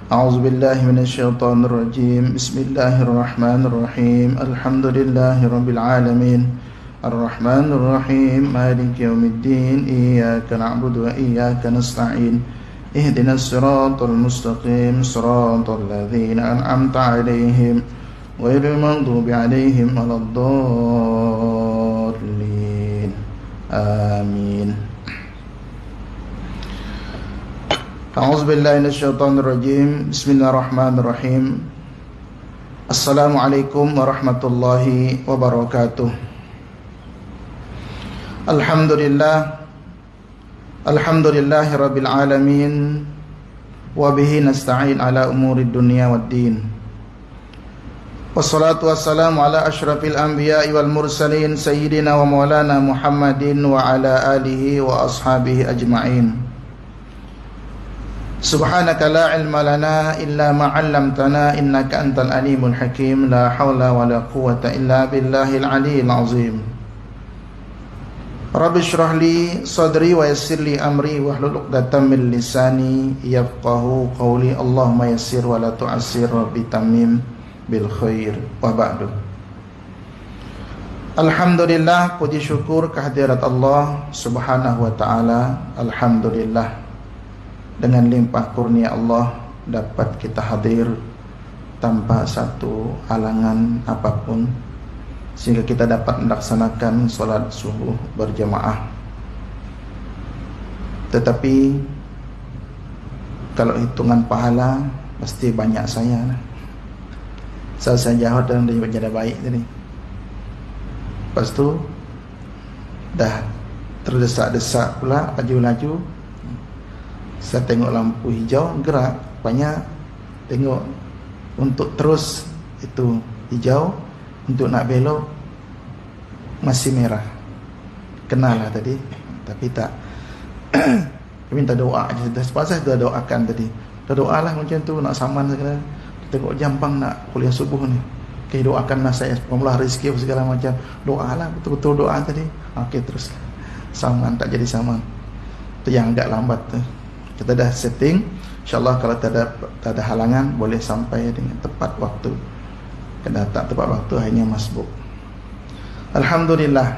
أعوذ بالله من الشيطان الرجيم. بسم الله الرحمن الرحيم. الحمد لله رب العالمين الرحمن الرحيم مالك يوم الدين إياك نعبد وإياك نستعين اهدنا الصراط المستقيم صراط الذين أنعمت عليهم غير المغضوب عليهم ولا الضالين آمين. أعوذ بالله من الشيطان الرجيم. بسم الله الرحمن الرحيم. Assalamualaikum warahmatullahi wabarakatuh. Alhamdulillahi rabbil alamin. Wabihi nasta'in ala umurid dunya waddin. Wassalatu wassalamu ala ashrafil anbiya'i wal mursalin Sayyidina wa maulana Muhammadin wa ala alihi wa ashabihi ajma'in. Subhanaka la ilma lana illa ma 'allamtana innaka antal alimul hakim. La haula wala quwwata illa billahil aliyyil azim. Rabbi shrah li sadri wa yassir li amri wahlul 'uqdatam min lisani yafqahu qawli. Allahumma yassir wa la tu'assir rabbi tamim bil khair wa ba'du. Alhamdulillah, puji syukur kehadirat Allah Subhanahu wa taala. Alhamdulillah, dengan limpah kurnia Allah dapat kita hadir tanpa satu halangan apapun, sehingga kita dapat melaksanakan solat subuh berjamaah. Tetapi kalau hitungan pahala pasti banyak saya. Saya jawab dan dia menjadi baik tadi. Lepas tu dah terdesak-desak pula, laju-laju. Saya tengok lampu hijau gerak, banyak tengok untuk terus itu hijau, untuk nak belok masih merah. Kenal lah tadi, tapi tak minta doa aja. Saya sudah doakan tadi. Dah doa lah macam tu, nak saman segala. Tengok jambang nak kuliah subuh ni. Okay, doakanlah saya pemula rezeki segala macam. Doa lah, betul-betul doa tadi. Okey, terus saman, tak jadi saman. Itu yang agak lambat tu. Kita dah setting, InsyaAllah kalau tak ada halangan boleh sampai dengan tepat waktu. Kalau tak tepat waktu hanya masbuk. Alhamdulillah,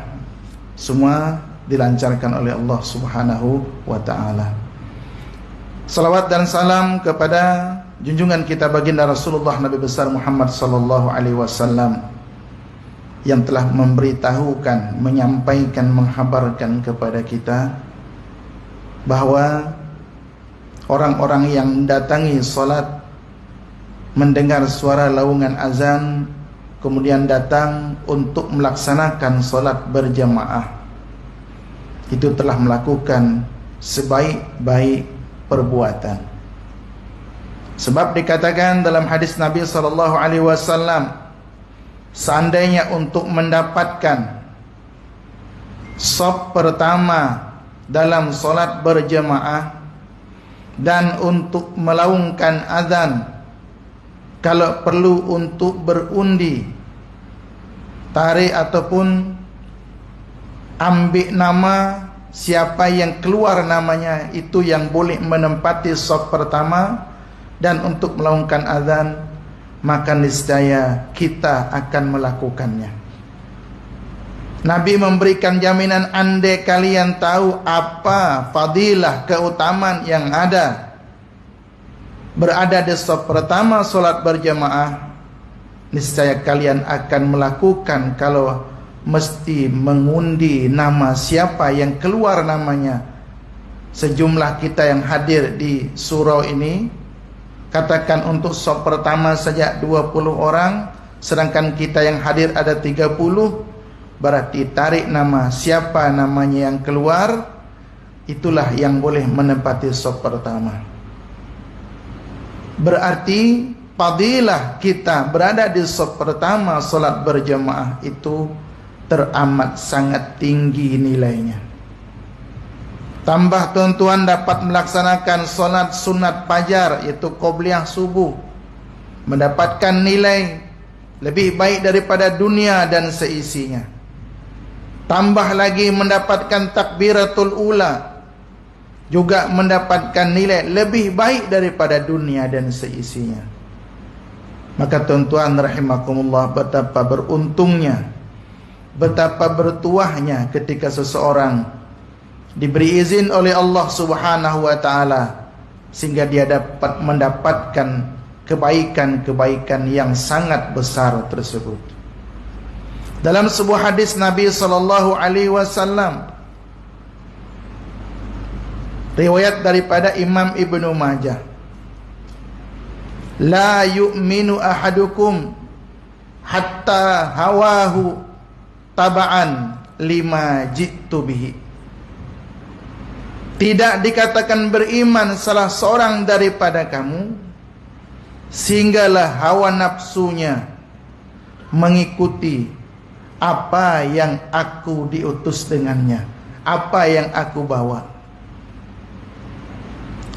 semua dilancarkan oleh Allah Subhanahu wa ta'ala. Salawat dan salam kepada junjungan kita baginda Rasulullah Nabi besar Muhammad sallallahu alaihi wasallam, yang telah memberitahukan, menyampaikan, menghabarkan kepada kita bahawa orang-orang yang mendatangi solat, mendengar suara laungan azan, kemudian datang untuk melaksanakan solat berjamaah, itu telah melakukan sebaik-baik perbuatan. Sebab dikatakan dalam hadis Nabi SAW, seandainya untuk mendapatkan saf pertama dalam solat berjamaah dan untuk melaungkan azan, kalau perlu untuk berundi, tarik ataupun ambil nama siapa yang keluar namanya, itu yang boleh menempati saf pertama, dan untuk melaungkan azan, maka niscaya kita akan melakukannya. Nabi memberikan jaminan, andai kalian tahu apa fadilah, keutamaan yang ada berada di saf pertama solat berjamaah, niscaya kalian akan melakukan. Kalau mesti mengundi nama siapa yang keluar namanya, sejumlah kita yang hadir di surau ini, katakan untuk saf pertama saja 20 orang, sedangkan kita yang hadir ada 30, berarti tarik nama siapa namanya yang keluar, itulah yang boleh menempati saf pertama. Berarti fadilah kita berada di saf pertama solat berjamaah itu teramat sangat tinggi nilainya. Tambah tuan-tuan dapat melaksanakan solat sunat fajar, iaitu qobliyah subuh, mendapatkan nilai lebih baik daripada dunia dan seisinya. Tambah lagi mendapatkan takbiratul ula, juga mendapatkan nilai lebih baik daripada dunia dan seisinya. Maka tuan-tuan rahimakumullah, betapa beruntungnya, betapa bertuahnya ketika seseorang diberi izin oleh Allah Subhanahu wa taala sehingga dia dapat mendapatkan kebaikan-kebaikan yang sangat besar tersebut. Dalam sebuah hadis Nabi sallallahu alaihi wasallam, riwayat daripada Imam Ibnu Majah, la yu'minu ahadukum hatta hawahu taba'an lima jitu bihi. Tidak dikatakan beriman salah seorang daripada kamu sehinggalah hawa nafsunya mengikuti apa yang aku diutus dengannya, apa yang aku bawa.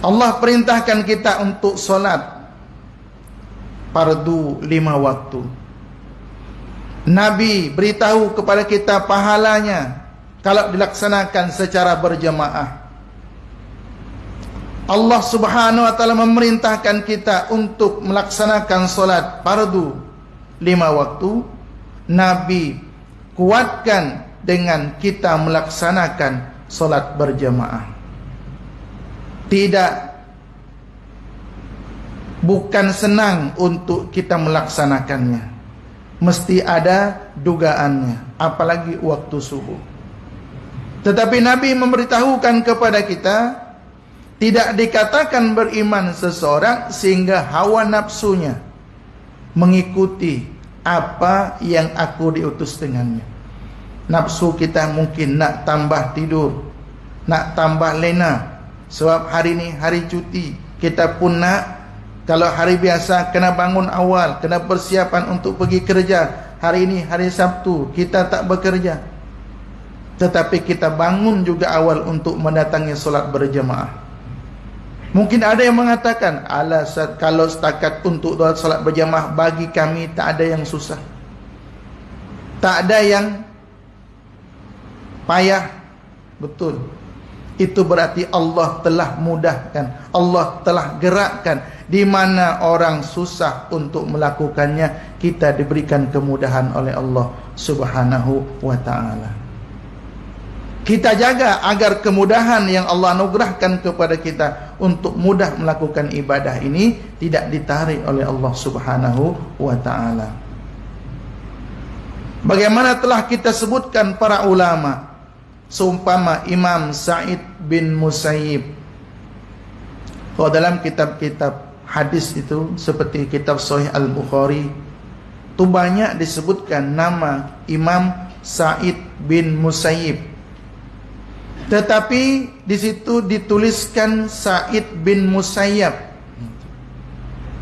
Allah perintahkan kita untuk solat fardu 5 waktu. Nabi beritahu kepada kita pahalanya kalau dilaksanakan secara berjamaah. Allah Subhanahu wa taala memerintahkan kita untuk melaksanakan solat fardu 5 waktu. Nabi kuatkan dengan kita melaksanakan solat berjamaah. Bukan senang untuk kita melaksanakannya, mesti ada dugaannya, apalagi waktu subuh. Tetapi Nabi memberitahukan kepada kita, tidak dikatakan beriman seseorang sehingga hawa nafsunya mengikuti apa yang aku diutus dengannya. Nafsu kita mungkin nak tambah tidur, nak tambah lena, sebab hari ini hari cuti. Kita pun nak, kalau hari biasa kena bangun awal, kena persiapan untuk pergi kerja. Hari ini hari Sabtu, kita tak bekerja, tetapi kita bangun juga awal untuk mendatangi solat berjemaah. Mungkin ada yang mengatakan, alasan kalau setakat untuk solat berjemaah bagi kami tak ada yang susah, tak ada yang payah. Betul. Itu berarti Allah telah mudahkan, Allah telah gerakkan. Di mana orang susah untuk melakukannya, kita diberikan kemudahan oleh Allah Subhanahu wa ta'ala. Kita jaga agar kemudahan yang Allah anugerahkan kepada kita untuk mudah melakukan ibadah ini tidak ditarik oleh Allah Subhanahu wa ta'ala. Bagaimana telah kita sebutkan para ulama, seumpama Imam Sa'id bin Musayyib, kalau dalam kitab-kitab hadis itu seperti kitab Sahih Al-Bukhari itu banyak disebutkan nama Imam Sa'id bin Musayyib, tetapi di situ dituliskan Sa'id bin Musayyab.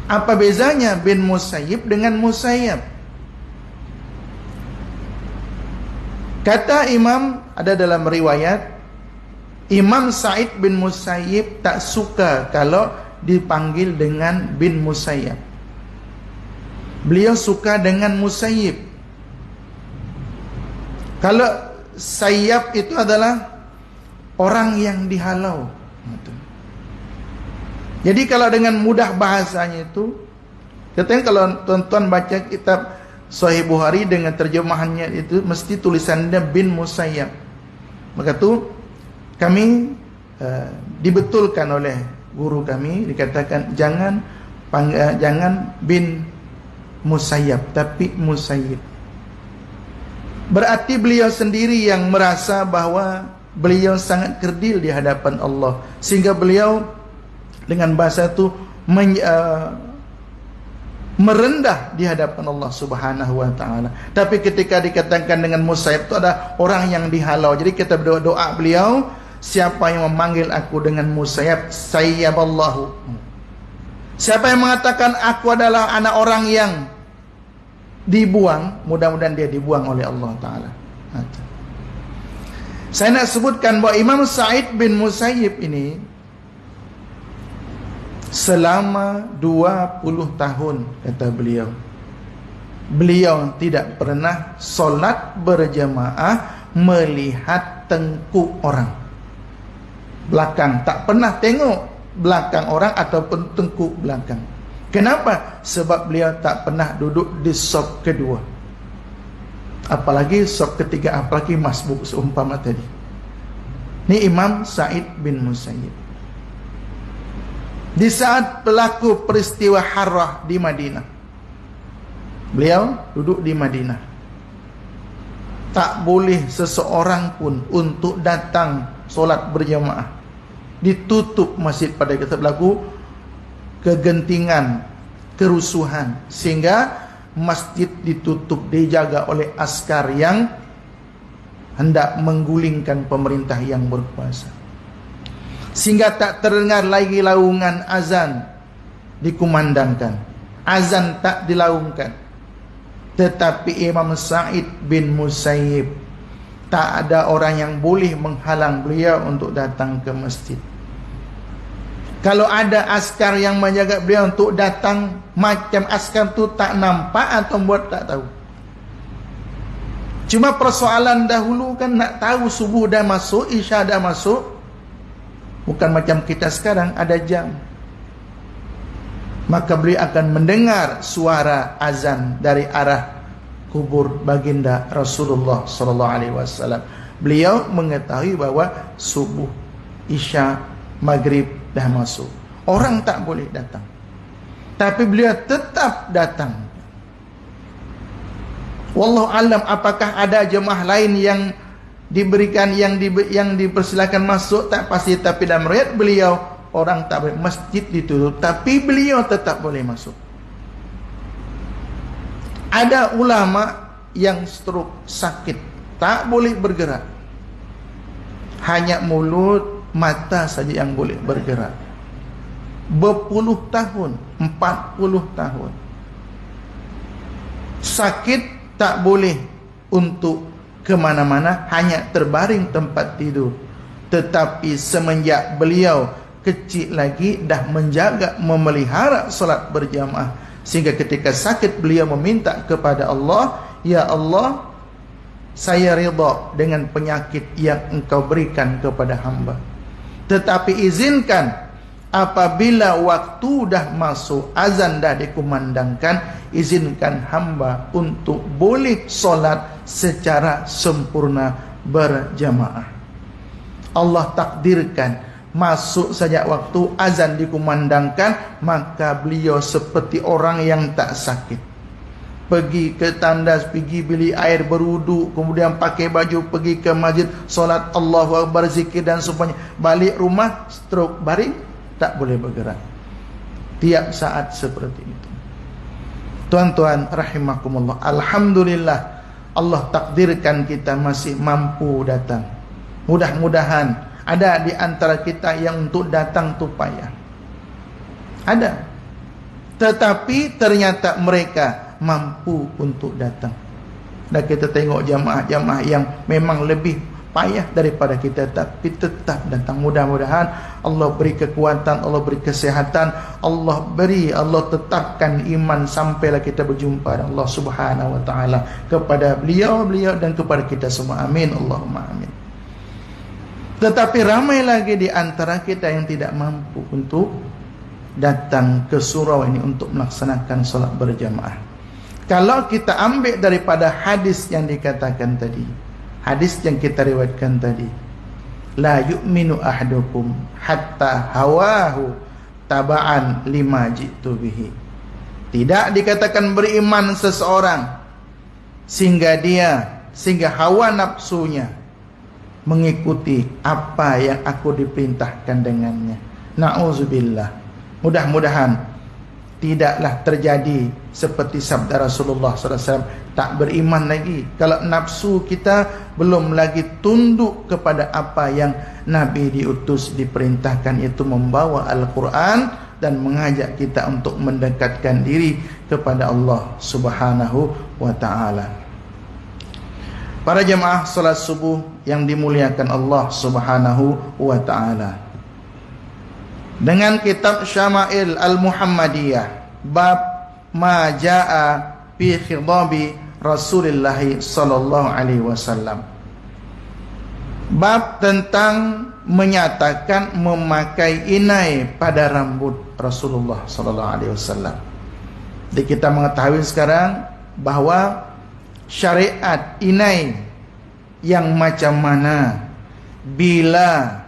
Apa bezanya bin Musayyib dengan Musayyab? Kata Imam, ada dalam riwayat, Imam Sa'id bin Musayyib tak suka kalau dipanggil dengan bin Musayyab. Beliau suka dengan Musayyib. Kalau Sayyab itu adalah orang yang dihalau. Jadi kalau dengan mudah bahasanya itu, katanya kalau tuan-tuan baca kitab Sahih Bukhari dengan terjemahannya itu mesti tulisannya bin Musayyab. Maka tu kami dibetulkan oleh guru kami, dikatakan jangan bin Musayyab tapi Musayyib. Berarti beliau sendiri yang merasa bahwa beliau sangat kerdil di hadapan Allah, sehingga beliau dengan bahasa itu merendah di hadapan Allah Subhanahu wa ta'ala. Tapi ketika dikatakan dengan Musayyib itu ada orang yang dihalau. Jadi kita berdoa beliau, siapa yang memanggil aku dengan Musayyib, sayyaballahu. Siapa yang mengatakan aku adalah anak orang yang dibuang, mudah-mudahan dia dibuang oleh Allah ta'ala. Saya nak sebutkan bahawa Imam Sa'id bin Musayyib ini selama 20 tahun, kata beliau, beliau tidak pernah solat berjamaah melihat tengkuk orang. belakang, tak pernah tengok belakang orang ataupun tengkuk belakang. Kenapa? Sebab beliau tak pernah duduk di saf kedua, apalagi saf ketiga, apalagi masbuk seumpama tadi. Ini Imam Sa'id bin Musayyib. Di saat berlaku peristiwa Harrah di Madinah, beliau duduk di Madinah. Tak boleh seseorang pun untuk datang solat berjamaah. Ditutup masjid pada ketika berlaku kegentingan, kerusuhan, sehingga masjid ditutup, dijaga oleh askar yang hendak menggulingkan pemerintah yang berkuasa. Sehingga tak terdengar lagi laungan azan dikumandangkan, azan tak dilaungkan. Tetapi Imam Sa'id bin Musayyib, tak ada orang yang boleh menghalang beliau untuk datang ke masjid. Kalau ada askar yang menjaga beliau untuk datang, macam askar tu tak nampak atau buat tak tahu. Cuma persoalan dahulu kan nak tahu subuh dah masuk, isya dah masuk. Bukan macam kita sekarang ada jam. Maka beliau akan mendengar suara azan dari arah kubur baginda Rasulullah sallallahu alaihi wasallam. Beliau mengetahui bahawa subuh, isya, maghrib dah masuk. Orang tak boleh datang. Tapi beliau tetap datang. Wallahu alam, apakah ada jemaah lain yang diberikan, yang dipersilakan masuk, tak pasti. Tapi dalam riwayat beliau, orang tak boleh, masjid ditutup, tapi beliau tetap boleh masuk. Ada ulama yang stroke, sakit, tak boleh bergerak. Hanya mulut, mata saja yang boleh bergerak. Berpuluh tahun, 40 tahun. Sakit, tak boleh untuk ke mana-mana, hanya terbaring tempat tidur. Tetapi semenjak beliau kecil lagi dah menjaga, memelihara solat berjamaah, sehingga ketika sakit beliau meminta kepada Allah, ya Allah, saya ridha dengan penyakit yang engkau berikan kepada hamba. Tetapi izinkan apabila waktu dah masuk, azan dah dikumandangkan, izinkan hamba untuk boleh solat secara sempurna berjamaah. Allah takdirkan masuk saja waktu azan dikumandangkan, maka beliau seperti orang yang tak sakit. Pergi ke tandas, pergi beli air berwudu, kemudian pakai baju, pergi ke masjid, solat Allahu Akbar, zikir dan sebagainya. Balik rumah, stroke, baring, tak boleh bergerak. Tiap saat seperti itu. Tuan-tuan rahimakumullah, alhamdulillah Allah takdirkan kita masih mampu datang. Mudah-mudahan ada di antara kita yang untuk datang tu payah. Ada. Tetapi ternyata mereka mampu untuk datang. Dan kita tengok jamaah-jamaah yang memang lebih payah daripada kita, tapi tetap datang. Mudah-mudahan Allah beri kekuatan, Allah beri kesehatan, Allah tetapkan iman sampailah kita berjumpa dengan Allah Subhanahu wa taala, kepada beliau dan kepada kita semua. Amin, Allahumma amin. Tetapi ramai lagi di antara kita yang tidak mampu untuk datang ke surau ini untuk melaksanakan solat berjamaah. Kalau kita ambil daripada hadis yang dikatakan tadi, hadis yang kita riwayatkan tadi, la yu'minu ahadukum hatta hawahu taba'an lima jitu bihi. Tidak dikatakan beriman seseorang sehingga hawa nafsunya mengikuti apa yang aku diperintahkan dengannya. Na'udzubillah. Mudah-mudahan tidaklah terjadi seperti sabda Rasulullah SAW, tak beriman lagi kalau nafsu kita belum lagi tunduk kepada apa yang Nabi diutus, diperintahkan, yaitu membawa Al-Quran dan mengajak kita untuk mendekatkan diri kepada Allah Subhanahu wa ta'ala. Para jemaah salat subuh yang dimuliakan Allah Subhanahu wa ta'ala, dengan kitab Syama'il Al-Muhammadiyah, bab ma jaa fi khidabi Rasulullah sallallahu alaihi wasallam, bab tentang menyatakan memakai inai pada rambut Rasulullah sallallahu alaihi wasallam. Jadi kita mengetahui sekarang bahwa syariat inai yang macam mana, bila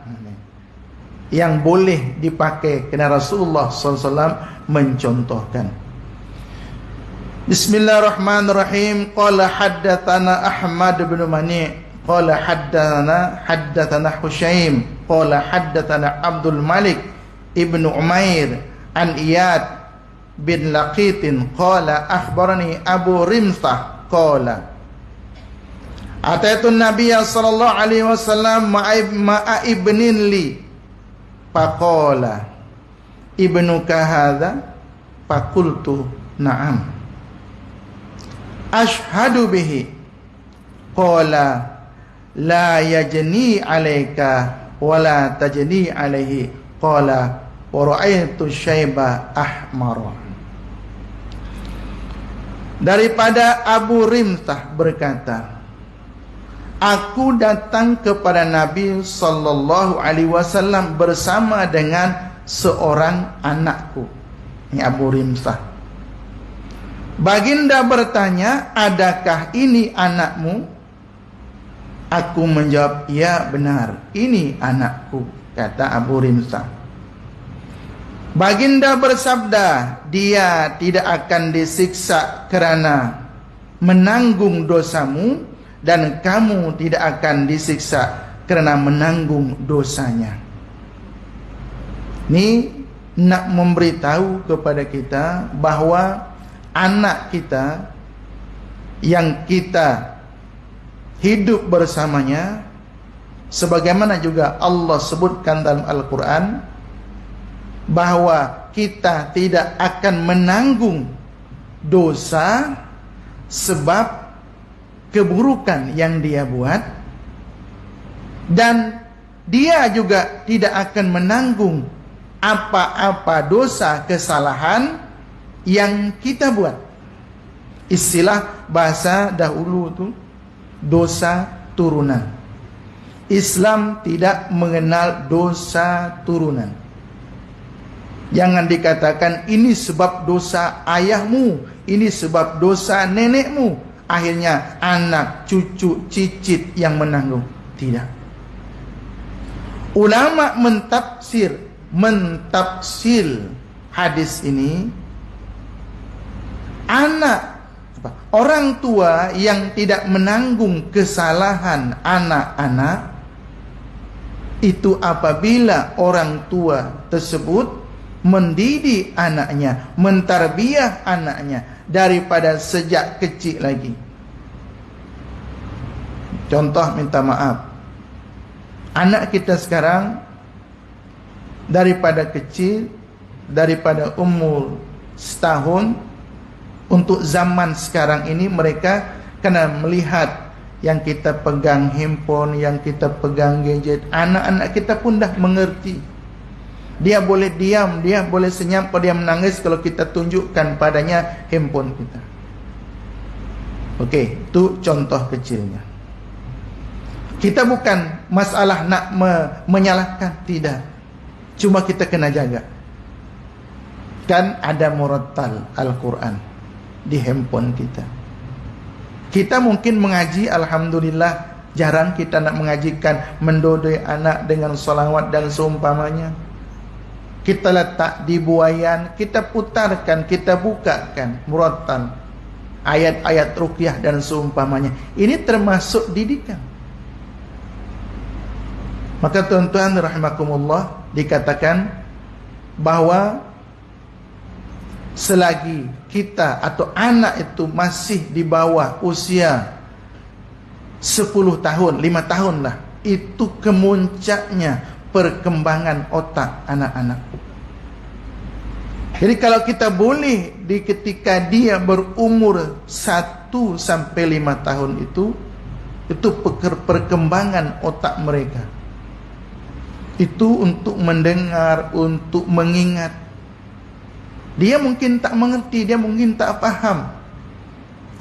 yang boleh dipakai, kerana Rasulullah sallallahu alaihi wasallam mencontohkan. Bismillahirrahmanirrahim. Qala haddatsana Ahmad bin Mani' qala haddatsana Husyaim qala haddatsana Abdul Malik ibnu Umair an Iyad bin Laqitin qala akhbarani Abu Rimsah qala ataitu Nabiyya sallallahu alaihi wasallam ma'a ibnin li faqala ibnuka hadza faqultu na'am ashhadu bihi qala la yajni alayka wala tajni alaihi qala wa ra'aytu syaiba ahmar. Daripada Abu Rimsah berkata, aku datang kepada Nabi sallallahu alaihi wasallam bersama dengan seorang anakku. Ini Abu Rimsah. Baginda bertanya, adakah ini anakmu? Aku menjawab, ya benar, ini anakku, kata Abu Rimsah. Baginda bersabda, dia tidak akan disiksa kerana menanggung dosamu, dan kamu tidak akan disiksa kerana menanggung dosanya. Ini nak memberitahu kepada kita bahawa anak kita yang kita hidup bersamanya, sebagaimana juga Allah sebutkan dalam Al-Quran, bahawa kita tidak akan menanggung dosa sebab keburukan yang dia buat, dan dia juga tidak akan menanggung apa-apa dosa kesalahan yang kita buat. Istilah bahasa dahulu tu dosa turunan. Islam tidak mengenal dosa turunan. Jangan dikatakan ini sebab dosa ayahmu, ini sebab dosa nenekmu, akhirnya anak, cucu, cicit yang menanggung. Tidak. Ulama mentafsir hadis ini, orang tua yang tidak menanggung kesalahan anak-anak itu apabila orang tua tersebut mendidik anaknya, mentarbiah anaknya daripada sejak kecil lagi. Contoh, minta maaf, anak kita sekarang daripada kecil, daripada umur setahun, untuk zaman sekarang ini mereka kena melihat yang kita pegang handphone, yang kita pegang gadget. Anak-anak kita pun dah mengerti. Dia boleh diam, dia boleh senyap, dia menangis kalau kita tunjukkan padanya handphone kita. Okey, itu contoh kecilnya. Kita bukan masalah nak menyalahkan, tidak. Cuma kita kena jaga. Kan ada murattal Al-Quran di handphone kita. Kita mungkin mengaji, alhamdulillah, jarang kita nak mengajikan mendodoi anak dengan solawat dan seumpamanya. Kita letak di buayan, kita putarkan, kita bukakan murattal, ayat-ayat ruqyah dan seumpamanya. Ini termasuk didikan. Maka tuan-tuan rahimakumullah, dikatakan bahawa selagi kita atau anak itu masih di bawah usia 10 tahun, 5 tahun lah, itu kemuncaknya perkembangan otak anak-anak. Jadi kalau kita boleh di ketika dia berumur 1 sampai 5 tahun itu perkembangan otak mereka. Itu untuk mendengar, untuk mengingat. Dia mungkin tak mengerti, dia mungkin tak faham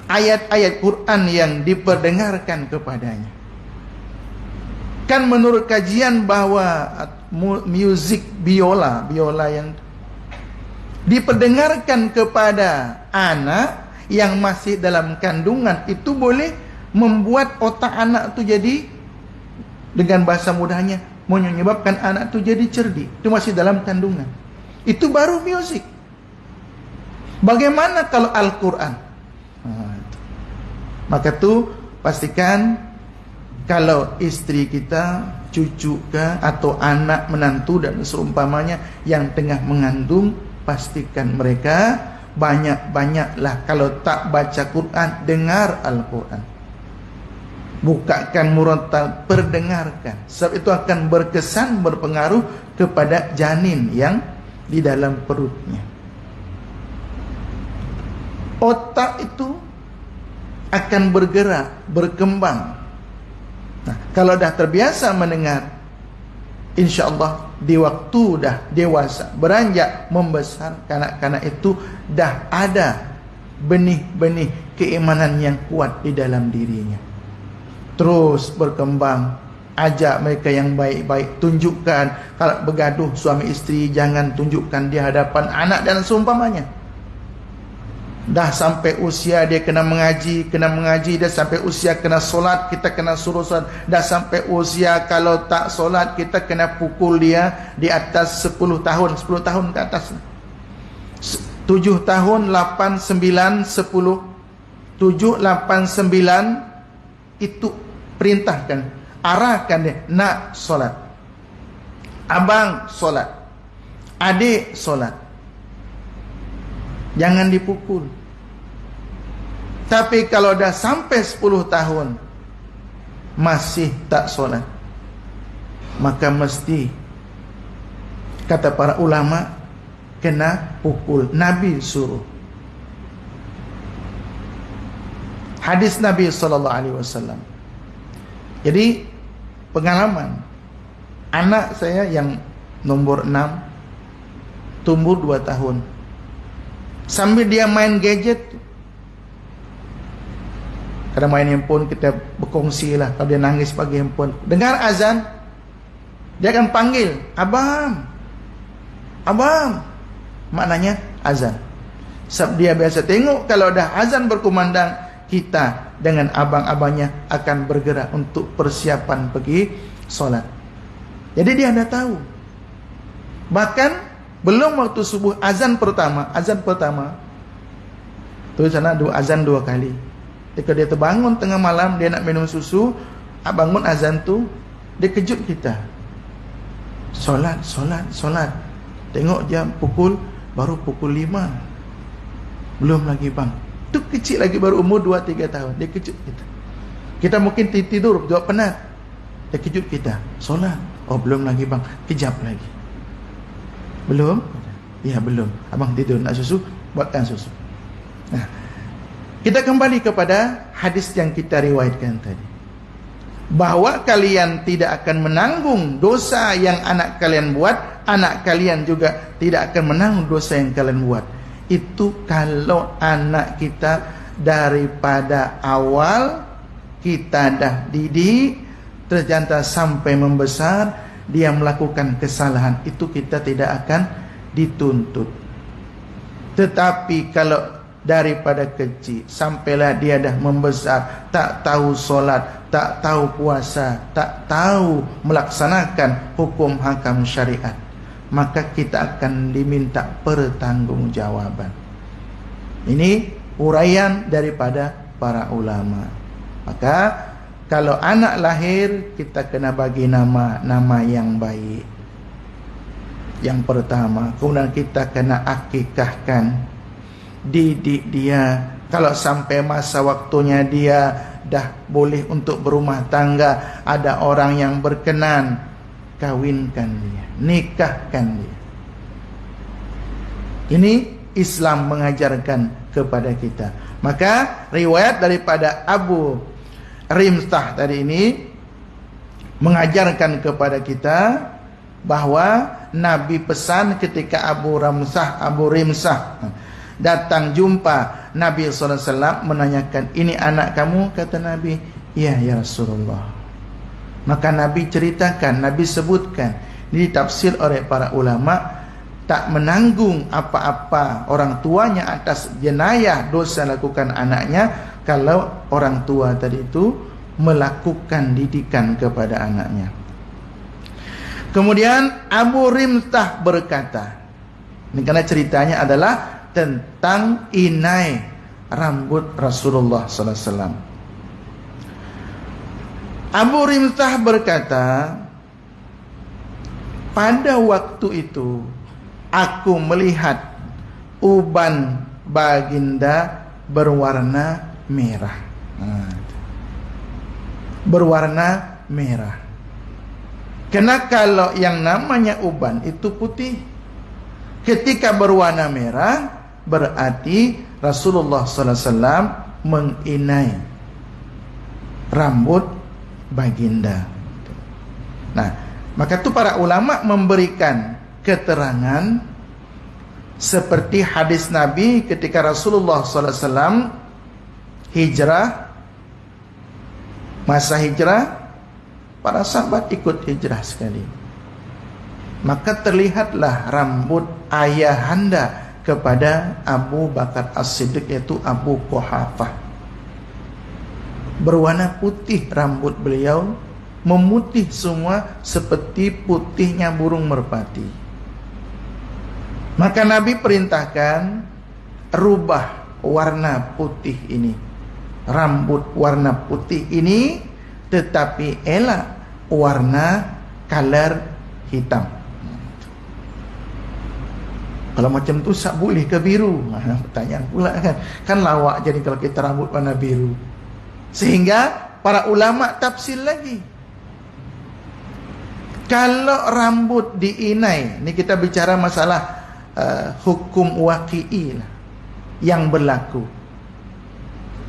ayat-ayat Quran yang diperdengarkan kepadanya. Kan menurut kajian bahwa musik biola yang diperdengarkan kepada anak yang masih dalam kandungan itu boleh membuat otak anak itu jadi, dengan bahasa mudahnya, menyebabkan anak itu jadi cerdik. Itu masih dalam kandungan. Itu baru musik. Bagaimana kalau Al-Quran? Maka tu pastikan kalau istri kita, cucu ke, atau anak menantu dan seumpamanya yang tengah mengandung, pastikan mereka banyak-banyaklah kalau tak baca Quran, dengar Al-Quran. Bukakan murattal, perdengarkan. Sebab itu akan berkesan, berpengaruh kepada janin yang di dalam perutnya. Otak itu akan bergerak, berkembang. Nah, kalau dah terbiasa mendengar, insya-Allah di waktu dah dewasa, beranjak membesar, kanak-kanak itu dah ada benih-benih keimanan yang kuat di dalam dirinya. Terus berkembang, ajak mereka yang baik-baik, tunjukkan. Kalau bergaduh suami isteri, jangan tunjukkan di hadapan anak dan seumpamanya. Dah sampai usia dia kena mengaji, dah sampai usia kena solat, kita kena suruh solat. Dah sampai usia kalau tak solat, kita kena pukul dia di atas 10 tahun ke atas. 7 tahun, 8, 9, 10. 7, 8, 9 itu perintahkan, arahkan dia nak solat. Abang solat, adik solat. Jangan dipukul. Tapi kalau dah sampai 10 tahun masih tak solat, maka mesti, kata para ulama, kena pukul. Nabi suruh. Hadis Nabi SAW. Jadi pengalaman, anak saya yang nomor 6 tumbuh 2 tahun, sambil dia main gadget. Kadang main handphone, kita berkongsi lah. Kalau dia nangis pakai handphone, dengar azan, dia akan panggil, abang, abang. Maknanya azan. Sebab dia biasa tengok kalau dah azan berkumandang, kita dengan abang-abangnya akan bergerak untuk persiapan pergi solat. Jadi dia dah tahu. Bahkan belum waktu subuh, azan pertama tu sana azan 2 kali. Ketika dia terbangun tengah malam, dia nak minum susu, bangun azan tu, dia kejut kita. Solat. Tengok jam baru pukul 5. Belum lagi bang. Tu kecil lagi, baru umur 2-3 tahun. Dia kejut kita. Kita mungkin tidur, jawab penat. Dia kejut kita. Solat. Oh belum lagi bang. Kejap lagi. Belum? Ya belum. Abang tidur nak susu, buatkan susu. Nah, kita kembali kepada hadis yang kita riwayatkan tadi, bahawa kalian tidak akan menanggung dosa yang anak kalian buat, anak kalian juga tidak akan menanggung dosa yang kalian buat. Itu kalau anak kita daripada awal kita dah didik, terjanta sampai membesar, dia melakukan kesalahan, itu kita tidak akan dituntut. Tetapi kalau daripada kecil sampailah dia dah membesar, tak tahu solat, tak tahu puasa, tak tahu melaksanakan hukum hakam syariat, maka kita akan diminta pertanggungjawaban. Ini uraian daripada para ulama. Maka kalau anak lahir, kita kena bagi nama yang baik. Yang pertama, kemudian kita kena akikahkan, didik dia. Kalau sampai masa waktunya dia dah boleh untuk berumah tangga, ada orang yang berkenan, kawinkan dia, nikahkan dia. Ini Islam mengajarkan kepada kita. Maka riwayat daripada Abu Rimsah tadi ini mengajarkan kepada kita bahawa Nabi pesan ketika Abu Rimsah datang jumpa Nabi SAW, menanyakan, ini anak kamu? Kata Nabi, ya Rasulullah. Maka Nabi ceritakan, Nabi sebutkan, ditafsir oleh para ulama, tak menanggung apa-apa orang tuanya atas jenayah dosa lakukan anaknya kalau orang tua tadi itu melakukan didikan kepada anaknya. Kemudian Abu Rimtah berkata, ini karena ceritanya adalah tentang inai rambut Rasulullah SAW. Abu Rimtah berkata, pada waktu itu aku melihat uban baginda berwarna merah. Berwarna merah. Karena kalau yang namanya uban itu putih. Ketika berwarna merah, berarti Rasulullah SAW menginai rambut baginda. Nah, maka itu para ulama memberikan keterangan seperti hadis Nabi ketika Rasulullah SAW hijrah, masa hijrah, para sahabat ikut hijrah sekali. Maka terlihatlah rambut ayahanda kepada Abu Bakar As-Siddiq, yaitu Abu Quhafah. Berwarna putih rambut beliau, memutih semua seperti putihnya burung merpati. Maka Nabi perintahkan, rubah warna putih ini, rambut warna putih ini, tetapi elak warna color hitam. Kalau macam tu sak boleh ke biru? Pertanyaan pula kan. Kan lawak jadi kalau kita rambut warna biru. Sehingga para ulama tafsir lagi. Kalau rambut diinai, ini kita bicara masalah hukum waqi'i lah, yang berlaku.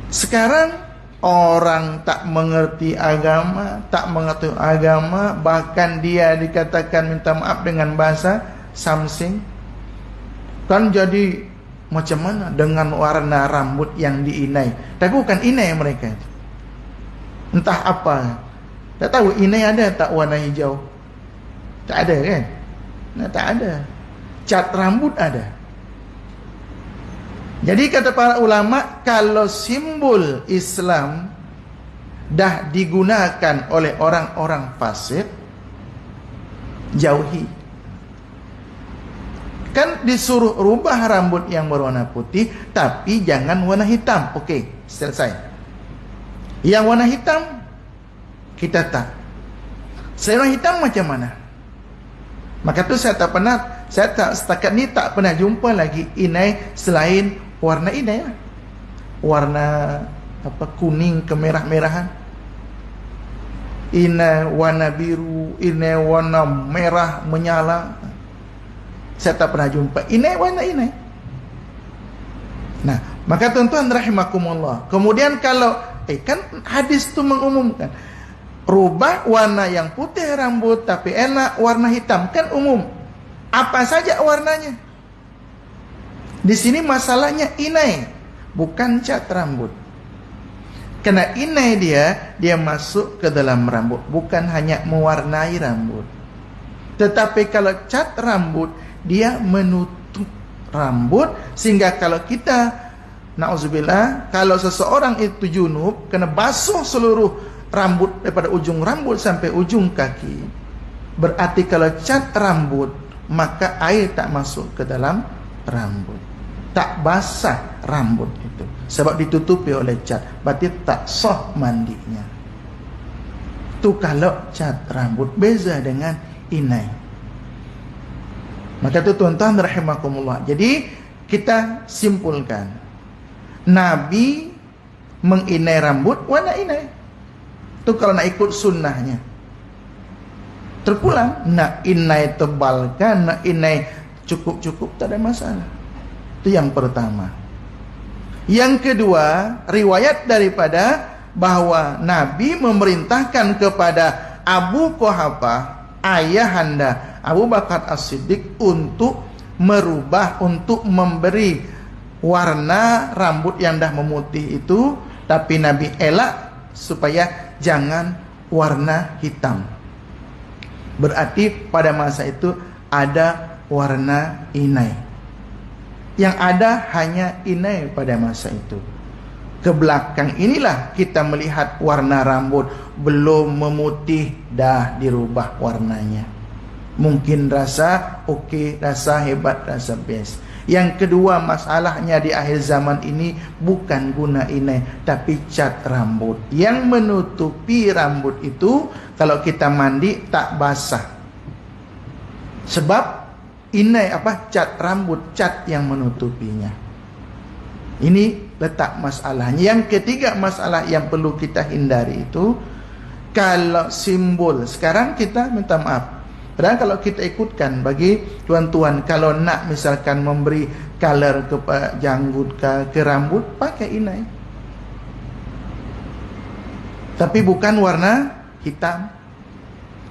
Sekarang orang tak mengerti agama, bahkan dia dikatakan minta maaf dengan bahasa samsing. Kan jadi macam mana dengan warna rambut yang diinai? Tapi bukan inai mereka, entah apa. Tak tahu inai ada tak warna hijau? Tak ada kan? Nah, tak ada. Cat rambut ada. Jadi kata para ulama, kalau simbol Islam dah digunakan oleh orang-orang fasik, jauhi. Kan disuruh rubah rambut yang berwarna putih, tapi jangan warna hitam. Okey, selesai. Yang warna hitam kita tak. Selain warna hitam macam mana? Maka tu saya tak setakat ni tak pernah jumpa lagi inai selain warna inai lah. Warna apa, kuning kemerah-merahan. Inai warna biru, inai warna merah menyala. Saya tak pernah jumpa inai warna inai. Nah, maka tuan-tuan rahimakumullah. Kemudian kalau kan hadis tu mengumumkan, rubah warna yang putih rambut tapi enak warna hitam, kan umum. Apa saja warnanya. Di sini masalahnya inai, bukan cat rambut. Karena inai dia masuk ke dalam rambut, bukan hanya mewarnai rambut. Tetapi kalau cat rambut, dia menutup rambut, sehingga kalau kita, na'udzubillah, kalau seseorang itu junub, kena basuh seluruh rambut daripada ujung rambut sampai ujung kaki. Berarti kalau cat rambut, maka air tak masuk ke dalam rambut, tak basah rambut itu, sebab ditutupi oleh cat. Berarti tak sah mandinya. Itu kalau cat rambut. Beza dengan inai. Maka itu tuan-tuan rahimakumullah. Jadi kita simpulkan, Nabi menginai rambut warna inai. Itu kalau nak ikut sunnahnya. Terpulang, nak inai tebalkan, nak inai cukup-cukup, tak ada masalah. Itu yang pertama. Yang kedua, riwayat daripada bahwa Nabi memerintahkan kepada Abu Quhafah, ayahanda Abu Bakar As-Siddiq, untuk merubah, untuk memberi warna rambut yang dah memutih itu. Tapi Nabi elak supaya jangan warna hitam. Berarti pada masa itu ada warna inai. Yang ada hanya inai pada masa itu. Ke belakang inilah kita melihat warna rambut belum memutih, dah dirubah warnanya. Mungkin rasa okey, rasa hebat, rasa best. Yang kedua, masalahnya di akhir zaman ini bukan guna inai, tapi cat rambut. Yang menutupi rambut itu kalau kita mandi tak basah. Sebab inai cat rambut, cat yang menutupinya. Ini letak masalahnya. Yang ketiga masalah yang perlu kita hindari itu, kalau simbol, sekarang kita minta maaf, padahal kalau kita ikutkan bagi tuan-tuan, kalau nak misalkan memberi color ke janggut ke rambut, pakai inai. Tapi bukan warna hitam.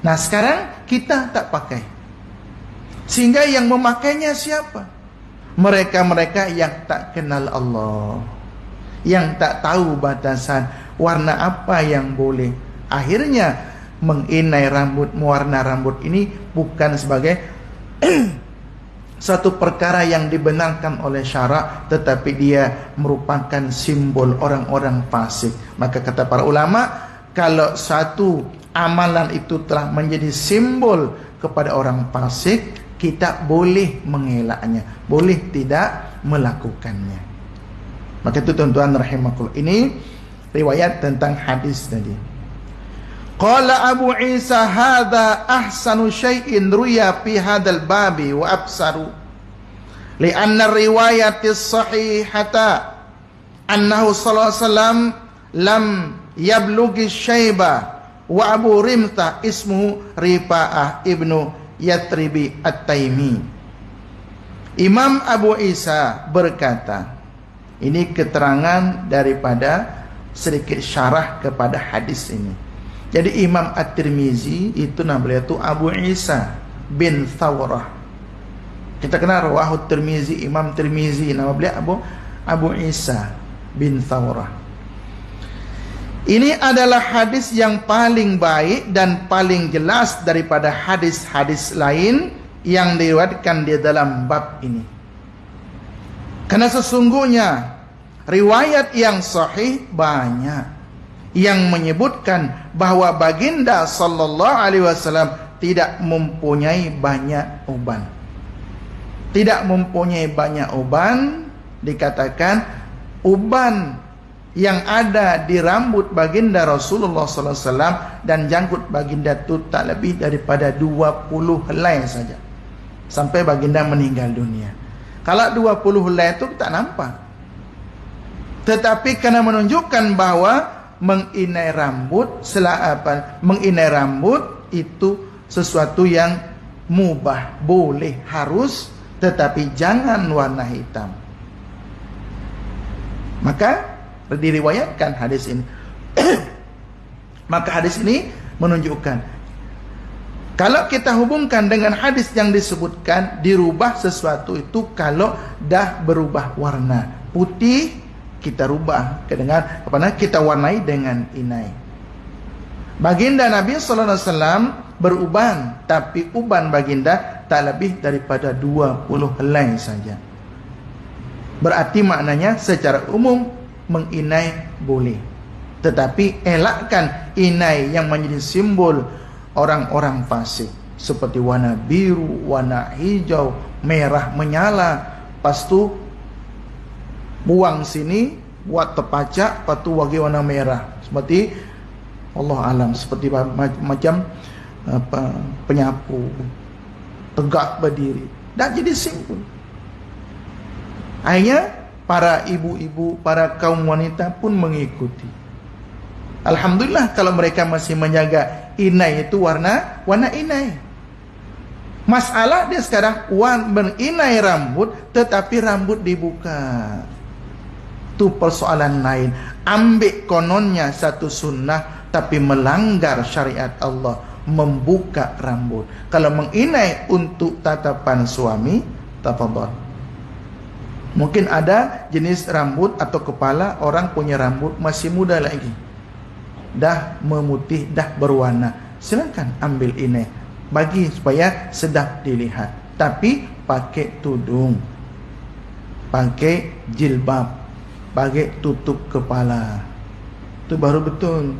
Nah sekarang kita tak pakai. Sehingga yang memakainya siapa? Mereka-mereka yang tak kenal Allah, yang tak tahu batasan warna apa yang boleh. Akhirnya menginai rambut, mewarna rambut ini bukan sebagai satu perkara yang dibenarkan oleh syarak, tetapi dia merupakan simbol orang-orang fasik. Maka kata para ulama, kalau satu amalan itu telah menjadi simbol kepada orang fasik, kita boleh mengelaknya, boleh tidak melakukannya. Maka itu tuan-tuan rahimakumullah, ini riwayat tentang hadis tadi. Qala Abu Isa hadza ahsanu syai'in ruya fi hadzal babi wa absaru li'anna riwayatis sahihata annahu sallallahu alaihi wasallam lam yablughi syaiba wa Abu Rimtah ismuhu Rifa'ah ibnu Yathribi At-Taimi. Imam Abu Isa berkata, ini keterangan daripada sedikit syarah kepada hadis ini. Jadi Imam At-Tirmizi itu nama beliau itu Abu Isa bin Thawrah. Kita kenal rawahu Tirmizi, Imam Tirmizi, nama beliau Abu Isa bin Thawrah. Ini adalah hadis yang paling baik dan paling jelas daripada hadis-hadis lain yang diriwayatkan di dalam bab ini. Karena sesungguhnya riwayat yang sahih banyak yang menyebutkan bahwa baginda sallallahu alaihi wasallam tidak mempunyai banyak uban. Tidak mempunyai banyak uban, dikatakan uban yang ada di rambut baginda Rasulullah sallallahu alaihi wasallam dan janggut baginda itu tak lebih daripada 20 helai saja sampai baginda meninggal dunia. Kalau 20 helai itu tak nampak. Tetapi karena menunjukkan bahwa menginai rambut menginai rambut itu sesuatu yang mubah, boleh, harus, tetapi jangan warna hitam. Maka diriwayatkan hadis ini. Maka hadis ini menunjukkan, kalau kita hubungkan dengan hadis yang disebutkan, dirubah sesuatu itu kalau dah berubah warna. Putih kita rubah dengan kita warnai dengan inai. Baginda Nabi sallallahu alaihi wasallam beruban, tapi uban baginda tak lebih daripada 20 helai saja. Berarti maknanya secara umum menginai boleh, tetapi elakkan inai yang menjadi simbol orang-orang fasik, seperti warna biru, warna hijau, merah menyala, lepas tu buang sini buat terpacak, lepas tu bagi warna merah, seperti Allah alam, seperti macam penyapu, tegak berdiri, dah jadi simbol. Akhirnya para ibu-ibu, para kaum wanita pun mengikuti. Alhamdulillah kalau mereka masih menjaga inai itu warna inai. Masalah dia sekarang berinai rambut tetapi rambut dibuka. Itu persoalan lain. Ambil kononnya satu sunnah tapi melanggar syariat Allah, membuka rambut. Kalau menginai untuk tatapan suami, tafadhal. Mungkin ada jenis rambut atau kepala orang punya rambut masih muda lagi. dah memutih, dah berwarna, silakan ambil inai, bagi supaya sedap dilihat. Tapi pakai tudung, pakai jilbab, pakai tutup kepala, itu baru betul.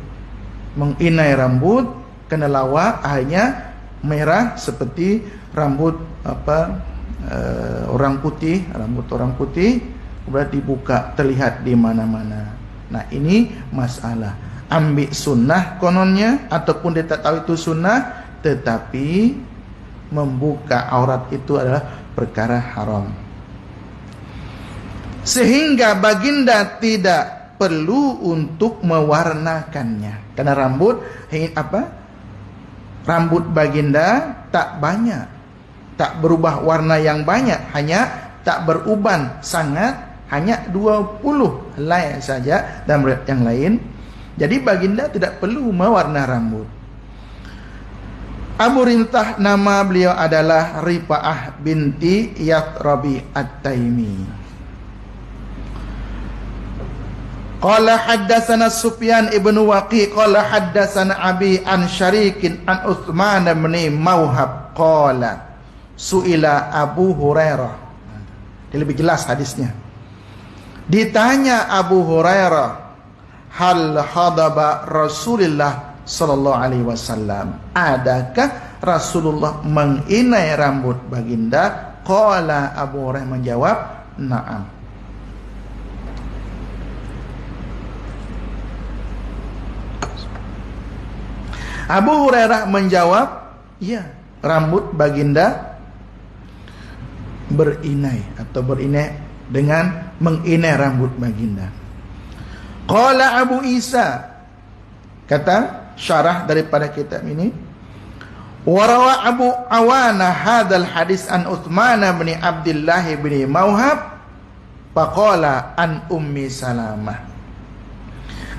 Menginai rambut kena lawa, akhirnya merah seperti rambut orang putih, rambut orang putih, kemudian dibuka terlihat di mana-mana. Nah, ini masalah. Ambil sunnah kononnya, ataupun dia tak tahu itu sunnah, tetapi membuka aurat itu adalah perkara haram. Sehingga baginda tidak perlu untuk mewarnakannya, karena rambut baginda tak banyak, tak berubah warna yang banyak, hanya tak beruban sangat, hanya 20 helai saja dan yang lain. Jadi baginda tidak perlu mewarna rambut. Abu Rintah nama beliau adalah Rifa'ah binti Yathrabi At-Taimi. Qala haddatsana Sufyan ibnu Waqi qala haddatsana Abi an Syarikin an Utsman bin Mauhab qala suila Abu Hurairah. Ini lebih jelas hadisnya. Ditanya Abu Hurairah, hal hadaba Rasulullah sallallahu alaihi wasallam, adakah Rasulullah menginai rambut baginda? Qala Abu Hurairah menjawab, na'am. Abu Hurairah menjawab, ya, rambut baginda berinai atau berinai dengan menginai rambut baginda. Qala Abu Isa, kata syarah daripada kitab ini, warawa Abu Awana hadzal hadis an Utsman bin Abdullah bin Mauhab faqala an Ummi Salamah.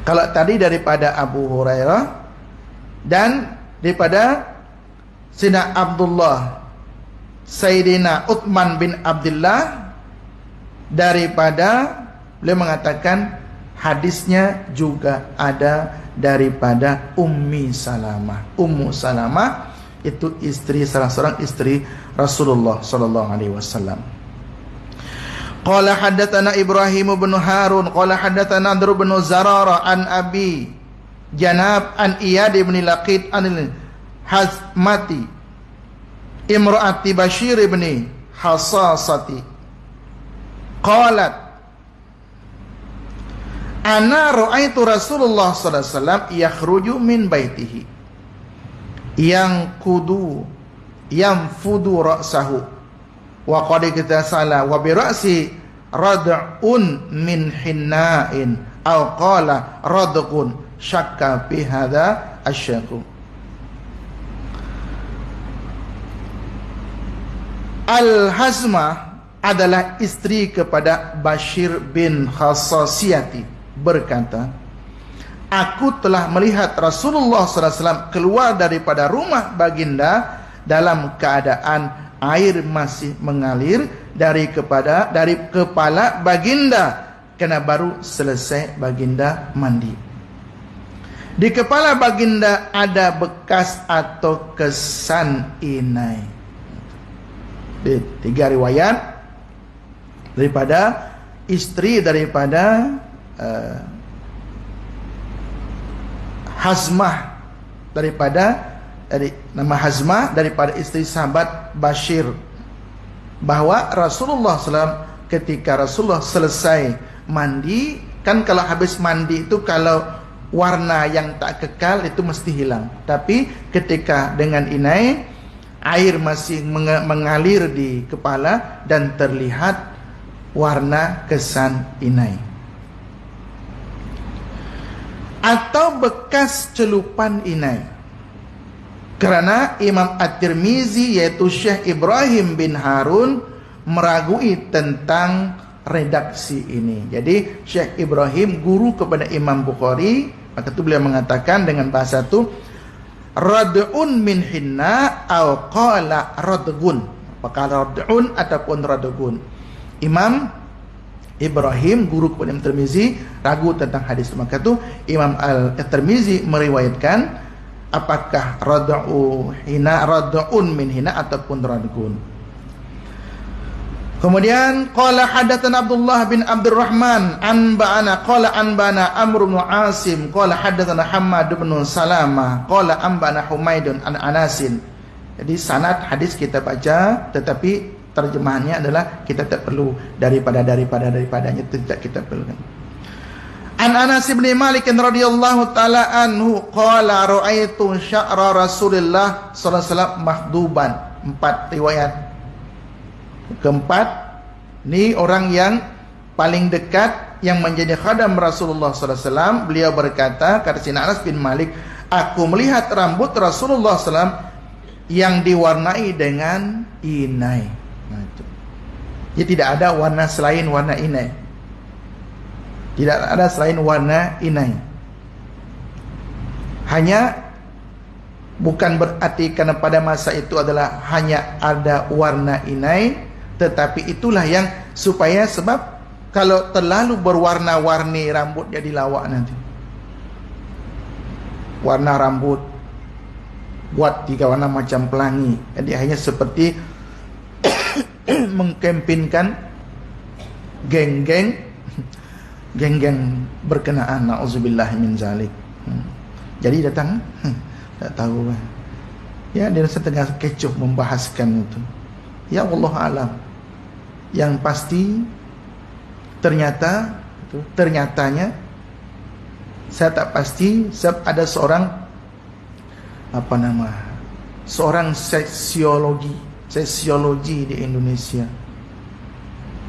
Kalau tadi daripada Abu Hurairah dan daripada Sayyidina Abdullah, Sayyidina Utsman bin Abdullah, daripada beliau mengatakan hadisnya juga ada daripada Ummi Salamah. Ummu Salamah itu istri, salah seorang istri Rasulullah sallallahu alaihi wasallam. Qala haddatsana Ibrahim bin Harun qala haddatsana Nadr bin Zarara an Abi Janab an Iyad bin Laqit an Hazmati imraati Bashir bin Hasasati qalat ana ra'aitu Rasulullah sallallahu alaihi wasallam yakhruju min baitihi yang fudu ra'sahu wa qad iktasala wa bi ra'si rad'un min hinna'in aw qala radqun syakka fi hadza asy-syaykh. Al-Hazmah adalah istri kepada Bashir bin Khasasiyati, berkata, aku telah melihat Rasulullah SAW keluar daripada rumah baginda dalam keadaan air masih mengalir dari kepala baginda, karena baru selesai baginda mandi. Di kepala baginda ada bekas atau kesan inai. Di 3 riwayat daripada istri daripada Hazmah, nama Hazmah daripada istri sahabat Bashir, bahwa Rasulullah SAW ketika Rasulullah selesai mandi, kan kalau habis mandi itu kalau warna yang tak kekal itu mesti hilang. Tapi ketika dengan inai, air masih mengalir di kepala dan terlihat warna kesan inai. Atau bekas celupan inai. Kerana Imam At-Tirmizi yaitu Syekh Ibrahim bin Harun meragui tentang redaksi ini. Jadi Syekh Ibrahim guru kepada Imam Bukhari, maka itu beliau mengatakan dengan bahasa itu rad'un min hinna aw qala radgun. Apakah rad'un ataupun radgun. Imam Ibrahim, guru kepada Imam Tirmizi, ragu tentang hadis. Maka itu Imam Al-Tirmizi meriwayatkan apakah rad'un min hina ataupun radgun. Kemudian qala hadatsana Abdullah bin Abdurrahman anba'ana qala anbana Amr bin Asim qala hadatsana Hammad bin Salamah qala anbana Humaidun an Anasin. Jadi sanad hadis kita baca, tetapi terjemahannya adalah kita tak perlu daripadanya tidak kita perlukan. An Anas bin Malik radhiyallahu taala anhu qala ra'aitu sya'ra Rasulillah sallallahu alaihi wasallam mahduban. 4 riwayat. Keempat, ini orang yang paling dekat yang menjadi khadam Rasulullah sallallahu alaihi wasallam. Beliau berkata, kata Sayyidina Anas bin Malik, aku melihat rambut Rasulullah sallallahu alaihi wasallam yang diwarnai dengan inai. Nah, itu. Jadi tidak ada warna selain warna inai. Tidak ada selain warna inai. Hanya bukan berarti karena pada masa itu adalah hanya ada warna inai, tetapi itulah yang supaya, sebab kalau terlalu berwarna-warni rambut jadi lawak nanti. Warna rambut buat 3 warna macam pelangi, jadi hanya seperti mengkempinkan geng-geng berkenaan. Nauzubillah min zalik. Jadi datang tak tahu ya, dia setengah kecoh membahaskan itu. Ya Allah alam. Yang pasti ternyatanya saya tak pasti, sebab ada seorang seorang sosiologi di Indonesia.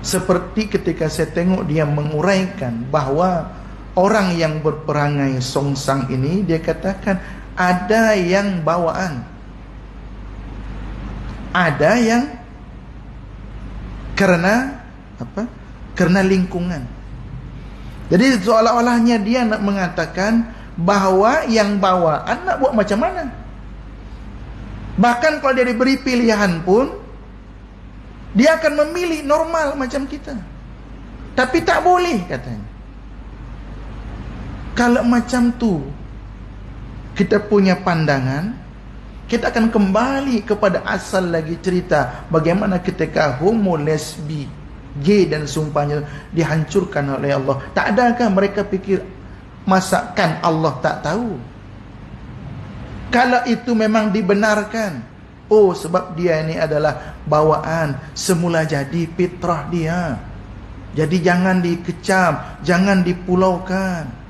Seperti ketika saya tengok dia menguraikan bahwa orang yang berperangai songsang ini, dia katakan ada yang bawaan, ada yang karena karena lingkungan. Jadi seolah-olahnya dia nak mengatakan bahwa yang bawaan nak buat macam mana. Bahkan kalau dia diberi pilihan pun, dia akan memilih normal macam kita. Tapi tak boleh katanya. Kalau macam tu kita punya pandangan, kita akan kembali kepada asal lagi cerita bagaimana ketika homo, lesbi, gay dan sumpahnya dihancurkan oleh Allah. Tak adakah mereka fikir masakan Allah tak tahu? Kalau itu memang dibenarkan, oh sebab dia ini adalah bawaan, semula jadi fitrah dia. Jadi jangan dikecam, jangan dipulaukan.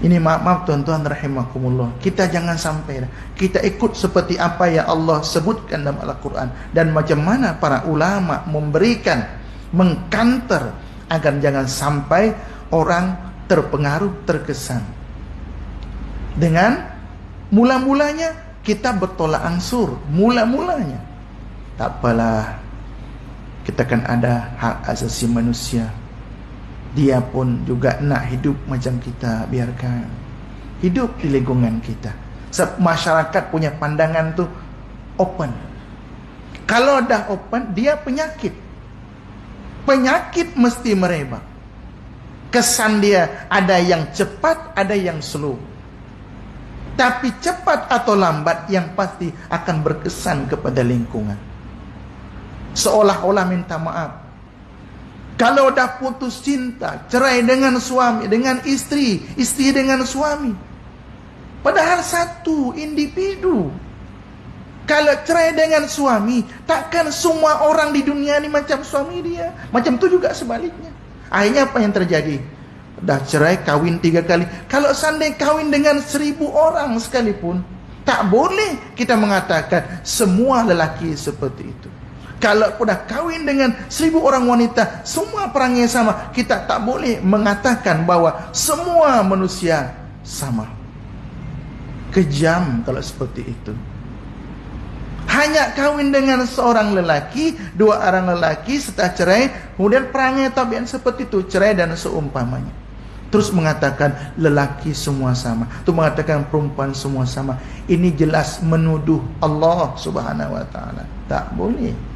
Ini maaf tuan-tuan rahimakumullah, kita jangan sampai kita ikut seperti apa yang Allah sebutkan dalam Al-Quran, dan macam mana para ulama memberikan, mengkanter agar jangan sampai orang terpengaruh, terkesan. Dengan mula-mulanya kita bertolak ansur, mula-mulanya tak apalah, kita kan ada hak asasi manusia. Dia pun juga nak hidup macam kita, biarkan hidup di lingkungan kita. Sebab masyarakat punya pandangan tu open. Kalau dah open, dia penyakit. Penyakit mesti merebak. Kesan dia ada yang cepat, ada yang slow. Tapi cepat atau lambat yang pasti akan berkesan kepada lingkungan. Seolah-olah minta maaf. Kalau dah putus cinta, cerai dengan suami, dengan istri, istri dengan suami, padahal satu individu. Kalau cerai dengan suami, takkan semua orang di dunia ini macam suami dia. Macam tu juga sebaliknya. Akhirnya apa yang terjadi? Dah cerai, kahwin 3 kali. Kalau seandainya kahwin dengan 1000 orang sekalipun, tak boleh kita mengatakan semua lelaki seperti itu. Kalau dah kahwin dengan 1000 orang wanita, semua perangai sama, kita tak boleh mengatakan bahwa semua manusia sama. Kejam kalau seperti itu. Hanya kahwin dengan seorang lelaki, 2 orang lelaki, setelah cerai, kemudian perangai tabiat seperti itu, cerai dan seumpamanya. Terus mengatakan lelaki semua sama, itu mengatakan perempuan semua sama. Ini jelas menuduh Allah Subhanahu wa taala. Tak boleh.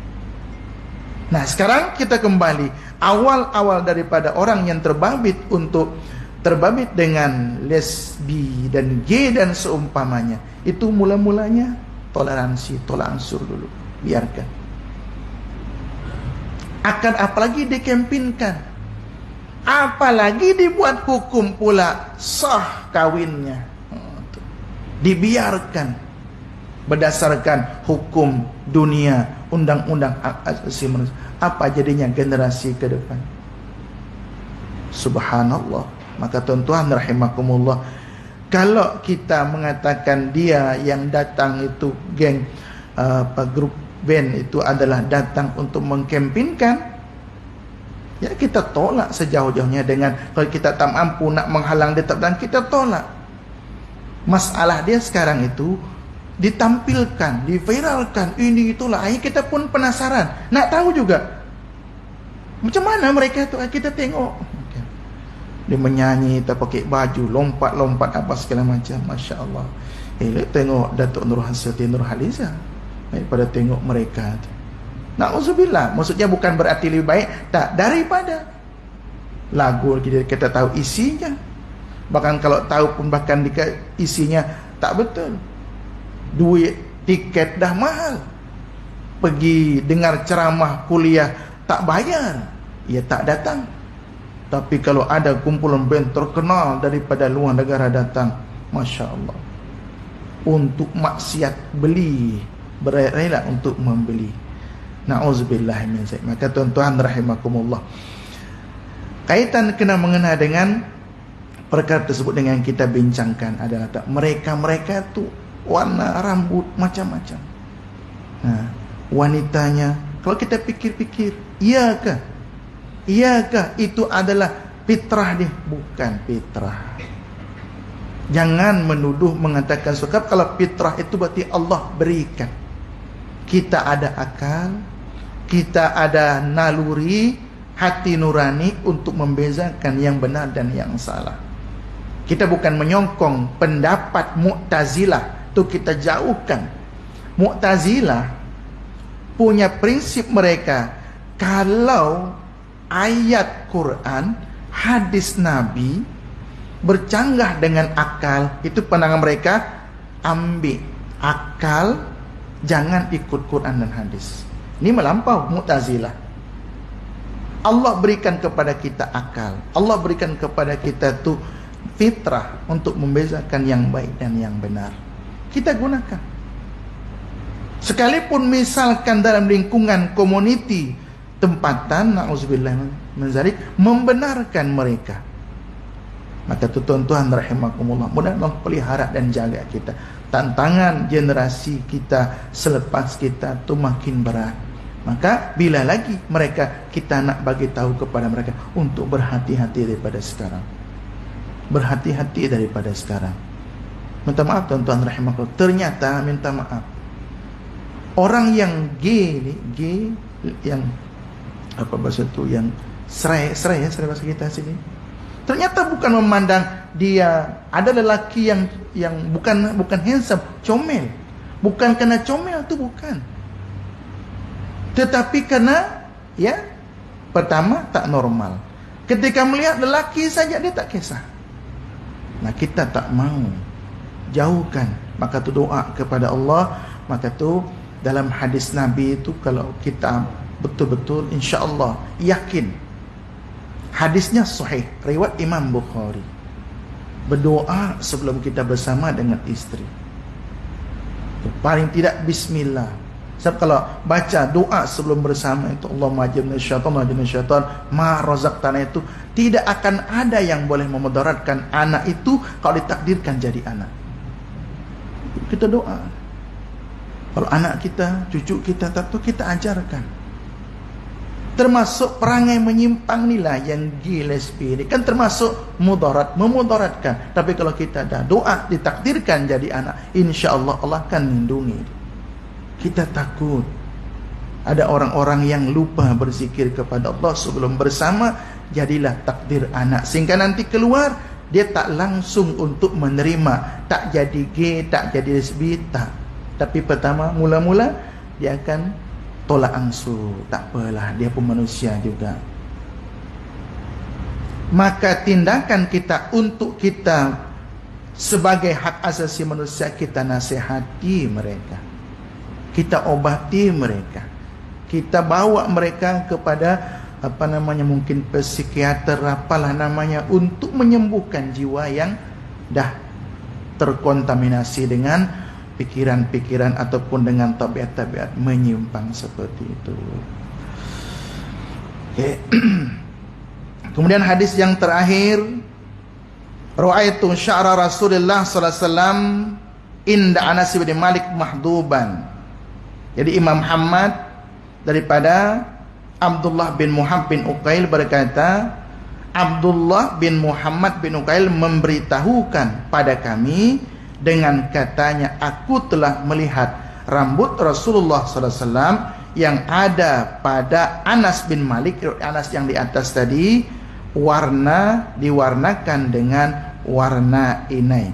Nah, sekarang kita kembali awal-awal daripada orang yang terbabit dengan lesbi dan gay dan seumpamanya. Itu mula-mulanya toleransi, tolak ansur dulu. Biarkan. Akan apalagi dikempinkan. Apalagi dibuat hukum pula sah kawinnya. Dibiarkan berdasarkan hukum dunia, undang-undang asasi manusia. Apa jadinya generasi ke depan? Subhanallah. Maka tuan-tuan rahimakumullah, kalau kita mengatakan dia yang datang itu geng grup band itu adalah datang untuk mengkempinkan, ya kita tolak sejauh-jauhnya. Dengan kalau kita tak mampu nak menghalang dia dan kita tolak. Masalah dia sekarang itu ditampilkan, diviralkan, ini itulah. Akhirnya kita pun penasaran, nak tahu juga macam mana mereka itu. Kita tengok dia menyanyi, tak pakai baju, lompat-lompat apa segala macam. Masya Allah. Tengok Datuk Nurhaliza daripada tengok mereka. Na'udzubillah. Maksudnya bukan berarti lebih baik, tak, daripada lagu kita tahu isinya. Bahkan kalau tahu pun bahkan isinya tak betul. Duit tiket dah mahal. Pergi dengar ceramah kuliah tak bayar, ya tak datang. Tapi kalau ada kumpulan band terkenal daripada luar negara datang, Masya Allah, untuk maksiat beli, berrela untuk membeli. Na'udzubillah min zalik. Maka tuan-tuan rahimakumullah, kaitan kena mengena dengan perkara tersebut dengan kita bincangkan adalah mereka tu warna rambut macam-macam. Nah, wanitanya, kalau kita pikir-pikir, iyakah itu adalah fitrah dia? Bukan fitrah. Jangan menuduh mengatakan sebab kalau fitrah itu berarti Allah berikan. Kita ada akal, kita ada naluri, hati nurani untuk membezakan yang benar dan yang salah. Kita bukan menyongkong pendapat Mu'tazilah, itu kita jauhkan. Mu'tazilah punya prinsip mereka, kalau ayat Quran, hadis Nabi bercanggah dengan akal, itu pandangan mereka, ambil akal, jangan ikut Quran dan hadis. Ini melampau Mu'tazilah. Allah berikan kepada kita akal, Allah berikan kepada kita tu fitrah untuk membezakan yang baik dan yang benar. Kita gunakan. Sekalipun misalkan dalam lingkungan community tempatan, na'udzubillah min zalik, membenarkan mereka. Maka tuan-tuan rahimakumullah, mudah-mudahan pelihara dan jaga kita. Tantangan generasi kita selepas kita tu makin berat. Maka bila lagi mereka kita nak bagi tahu kepada mereka untuk berhati-hati daripada sekarang. Berhati-hati daripada sekarang. Minta maaf tuan-tuan rahimakumullah, ternyata minta maaf, orang yang gay ni, gay yang apa bahasa tu, yang serai ya, serai bahasa kita sini, ternyata bukan memandang dia ada lelaki yang bukan handsome, comel. Bukan kena comel tu, bukan. Tetapi kena, ya, pertama tak normal. Ketika melihat lelaki saja dia tak kisah. Nah, kita tak mau, jauhkan. Maka tu doa kepada Allah. Maka tu dalam hadis Nabi itu, kalau kita betul-betul insya-Allah yakin, hadisnya sahih, riwayat Imam Bukhari, berdoa sebelum kita bersama dengan isteri, paling tidak bismillah. Sebab kalau baca doa sebelum bersama itu, Allahumma ajirna syaitan ma razaqtana, itu tidak akan ada yang boleh memudaratkan anak itu kalau ditakdirkan jadi anak. Kita doa. Kalau anak kita, cucu kita, tentu kita ajarkan. Termasuk perangai menyimpang nilai yang gay, lesbi ini kan termasuk memudaratkan. Tapi kalau kita dah doa ditakdirkan jadi anak, insya-Allah Allah akan lindungi. Kita takut ada orang-orang yang lupa berzikir kepada Allah sebelum bersama, jadilah takdir anak, sehingga nanti keluar dia tak langsung untuk menerima, tak jadi gay, tak jadi lesbi, tak. Tapi pertama, mula-mula dia akan tolak angsu, tak apalah, dia pun manusia juga. Maka tindakan kita untuk kita sebagai hak asasi manusia, kita nasihati mereka, kita obati mereka, kita bawa mereka kepada mungkin psikiater, apalah namanya, untuk menyembuhkan jiwa yang dah terkontaminasi dengan pikiran-pikiran ataupun dengan tabiat-tabiat menyimpang seperti itu. Okay. Kemudian hadis yang terakhir, ra'aitu sya'ra Rasulullah sallallahu alaihi wasallam inda Anas bin Malik mahduban. Jadi Imam Muhammad daripada Abdullah bin Muhammad bin Uqail berkata, Abdullah bin Muhammad bin Uqail memberitahukan pada kami dengan katanya, aku telah melihat rambut Rasulullah sallallahu alaihi wasallam yang ada pada Anas bin Malik, Anas yang di atas tadi, diwarnakan dengan warna inai.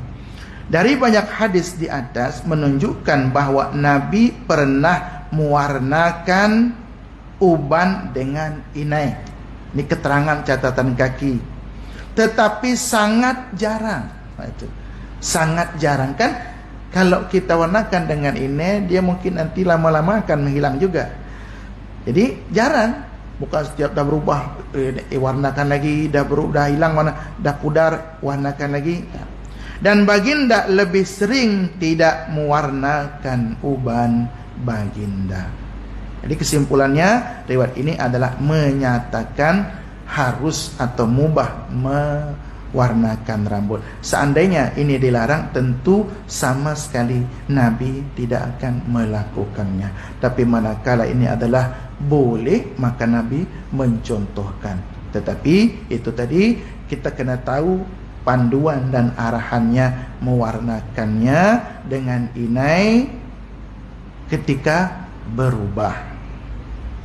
Dari banyak hadis di atas menunjukkan bahwa Nabi pernah mewarnakan uban dengan inai. Ini keterangan catatan kaki. Tetapi sangat jarang. Itu sangat jarang, kan? Kalau kita warnakan dengan ini, dia mungkin nanti lama-lama akan menghilang juga. Jadi jarang. Bukan setiap dah berubah warnakan lagi, dah hilang warna, dah pudar warnakan lagi. Dan baginda lebih sering tidak mewarnakan uban baginda. Jadi kesimpulannya, riwayat ini adalah menyatakan harus atau mubah mewarnakan rambut. Seandainya ini dilarang, tentu sama sekali Nabi tidak akan melakukannya. Tapi manakala ini adalah boleh, maka Nabi mencontohkan. Tetapi itu tadi, kita kena tahu panduan dan arahannya, mewarnakannya dengan inai ketika berubah.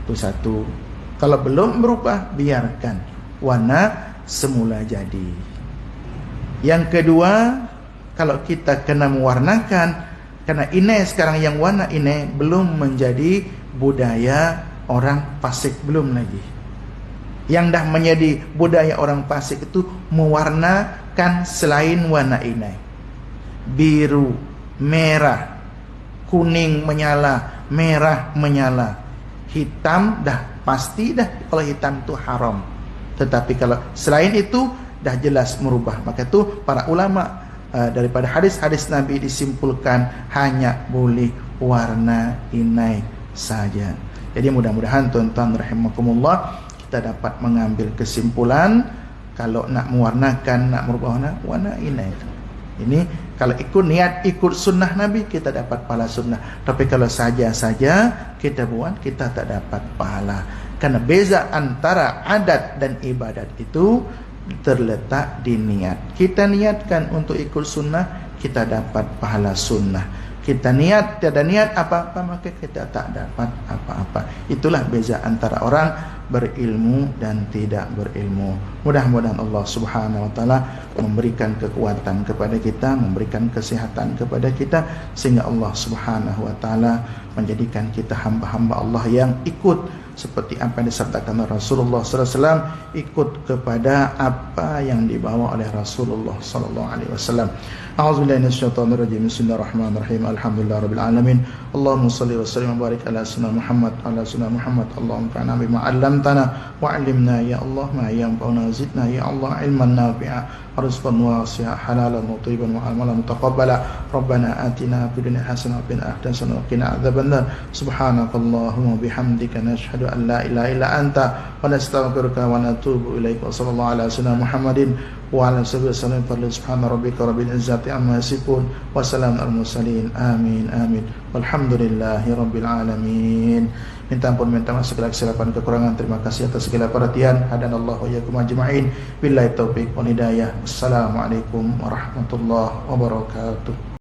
Itu satu. Kalau belum berubah, biarkan warna semula jadi. Yang kedua, kalau kita kena mewarnakan, karena inai sekarang yang warna inai belum menjadi budaya orang fasik, belum lagi. Yang dah menjadi budaya orang fasik itu mewarnakan selain warna inai. Biru, merah, kuning menyala, merah menyala, hitam dah pasti dah, kalau hitam itu haram. Tetapi kalau selain itu dah jelas merubah, maka itu para ulama daripada hadis-hadis Nabi disimpulkan hanya boleh warna inai saja. Jadi mudah-mudahan tuan-tuan rahimakumullah, kita dapat mengambil kesimpulan, kalau nak mewarnakan, nak merubah warna inai. Ini kalau ikut niat, ikut sunnah Nabi, kita dapat pahala sunnah. Tapi kalau saja-saja kita buat, kita tak dapat pahala. Karena beza antara adat dan ibadat itu terletak di niat. Kita niatkan untuk ikut sunnah, kita dapat pahala sunnah. Kita niat, tiada niat apa-apa, maka kita tak dapat apa-apa. Itulah beza antara orang berilmu dan tidak berilmu. Mudah-mudahan Allah Subhanahu wa taala memberikan kekuatan kepada kita, memberikan kesehatan kepada kita, sehingga Allah Subhanahu wa taala menjadikan kita hamba-hamba Allah yang ikut seperti apa yang disabdakan Rasulullah sallallahu alaihi wasallam, ikut kepada apa yang dibawa oleh Rasulullah sallallahu alaihi wasallam. A'udzubillahi minasyaitonir rajim. Bismillahirrahmanirrahim. Alhamdulillahirabbil alamin. Allahumma shalli wa sallim wa barik ala sayyidina Muhammad ala sayyidina Muhammad. Allahumma fa'na bima 'allamtana wa 'allimna ya Allah ma yanfa'una, zidna ya Allah ilman nafi'a, rizqan wasi'a, halalan thayyiban wa amalan mutaqabbala. Rabbana atina fid dunya hasanah wa fil akhirati hasanah wa qina adzabannar. Subhanakallahumma bihamdika nashhadu an la ilaha illa anta wa nastaghfiruka wa natubu ilaik. Wa sallallahu ala sayyidina Muhammadin wa ala alihi wasallam. Subhana rabbika rabbil izzati amma yasifun wa salamun al mursalin. Amin amin. Walhamdulillahi rabbil alamin. Minta ampun, minta maaf segala kesilapan kekurangan. Terima kasih atas segala perhatian. Hadanallahu wa iyyakum ajma'in. Billahi taufiq wal hidayah. Wassalamualaikum warahmatullahi wabarakatuh.